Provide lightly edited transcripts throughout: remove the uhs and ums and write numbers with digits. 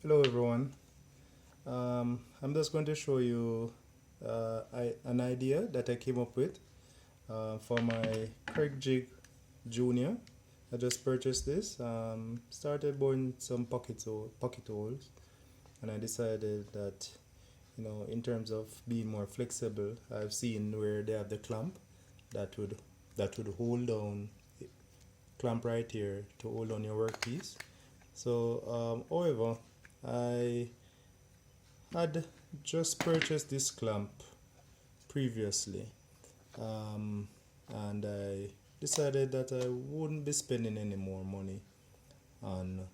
Hello everyone. I'm just going to show you an idea that I came up with for my Kreg jig Junior. I just purchased this. Started boring some pocket holes, and I decided that in terms of being more flexible, I've seen where they have the clamp that would hold down clamp right here to hold on your workpiece. So, however, I had just purchased this clamp previously, um, and I decided that I wouldn't be spending any more money on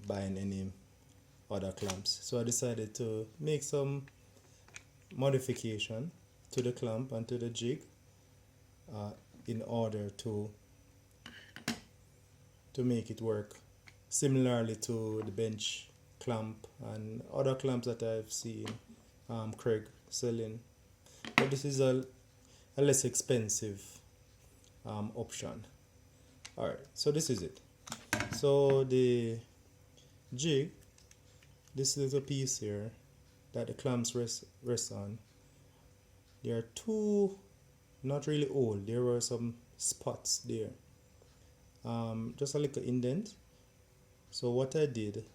buying any other clamps. So I decided to make some modification to the clamp and to the jig uh, in order to make it work similarly to the bench clamp and other clamps that I've seen Kreg selling. But this is a less expensive option. Alright, so this is it. So the jig, this little piece here that the clamps rest on, there are two, not really old, there were some spots there. Just a little indent. So what I did,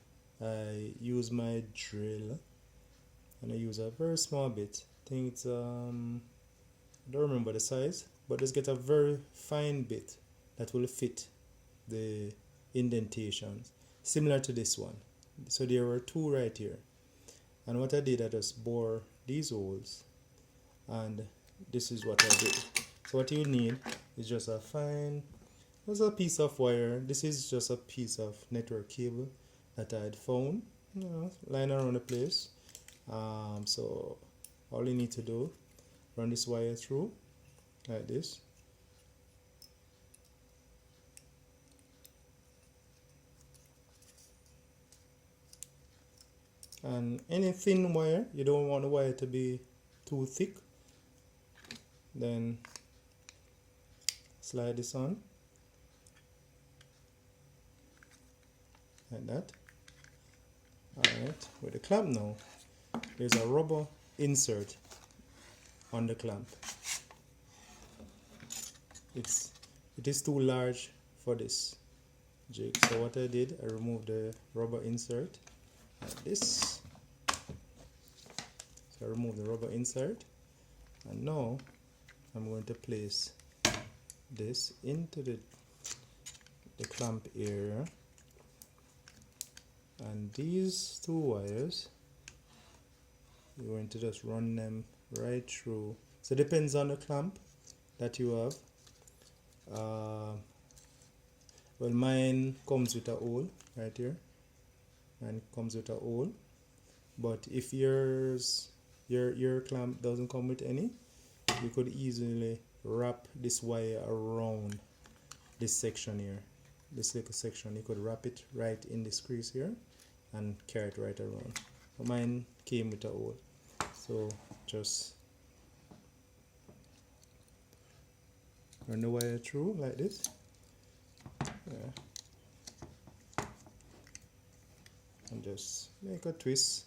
I used my drill and I use a very small bit. I think it's I don't remember the size, but just get a very fine bit that will fit the indentations, similar to this one. So there were two right here, and what I did, I just bore these holes, and this is what I did. So what you need is just a piece of wire. This is just a piece of network cable that I had found, lying around the place. So all you need to do, run this wire through like this, and any thin wire, you don't want the wire to be too thick, then slide this on like that. Alright, with the clamp now, there's a rubber insert on the clamp. It is too large for this jig, so what I did, I removed the rubber insert like this. So I remove the rubber insert, and now I'm going to place this into the clamp area, and these two wires, you're going to just run them right through. So it depends on the clamp that you have. Well, mine comes with a hole right here. Mine comes with a hole, but if your clamp doesn't come with any, you could easily wrap this wire around this section here, this little section. You could wrap it right in this crease here and carry it right around. But mine came with a hole, so just run the wire through like this. And just make a twist,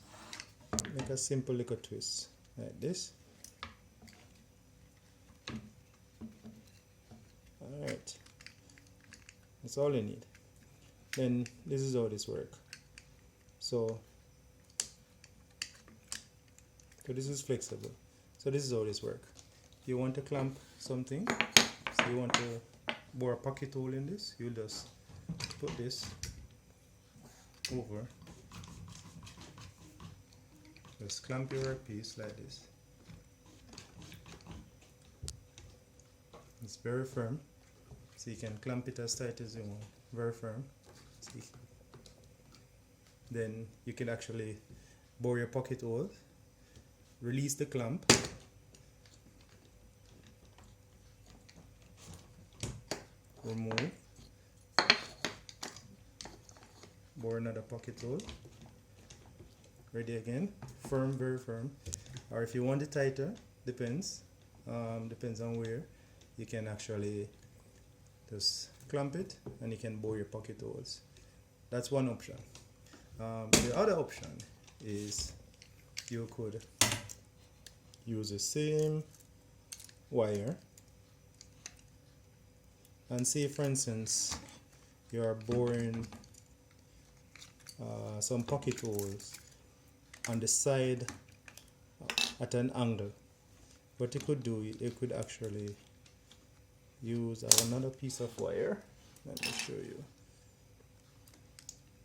make a simple little twist like this. Alright, that's all you need. Then this is how this works. So this is flexible. So this is how this works. If you want to clamp something, so you want to bore a pocket hole in this, you'll just put this over. Just clamp your workpiece like this. It's very firm, so you can clamp it as tight as you want. Very firm. See? Then you can actually bore your pocket hole, release the clamp, remove, bore another pocket hole, ready again, firm, very firm. Or if you want it tighter, depends on where, you can actually just clamp it and you can bore your pocket holes. That's one option. The other option is you could use the same wire and say, for instance, you are boring some pocket holes on the side at an angle. What you could do, you could actually use another piece of wire. Let me show you.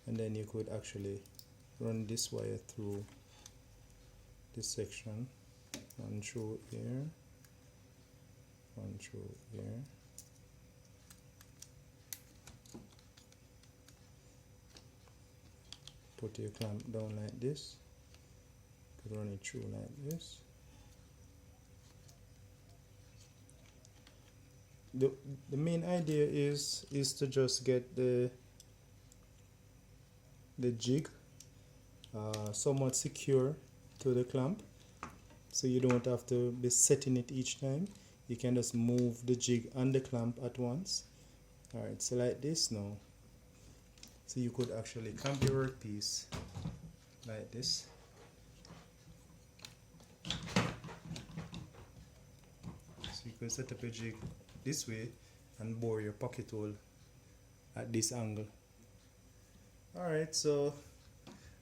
And then you could actually run this wire through this section, one through here, one through here, put your clamp down like this, could run it through like this. The main idea is to just get the jig somewhat secure to the clamp, so you don't have to be setting it each time. You can just move the jig and the clamp at once. Alright, so like this now. So you could actually clamp your workpiece like this. So you could set up your jig this way and bore your pocket hole at this angle. Alright, so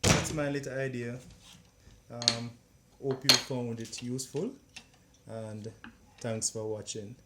that's my little idea. Hope you found it useful, and thanks for watching.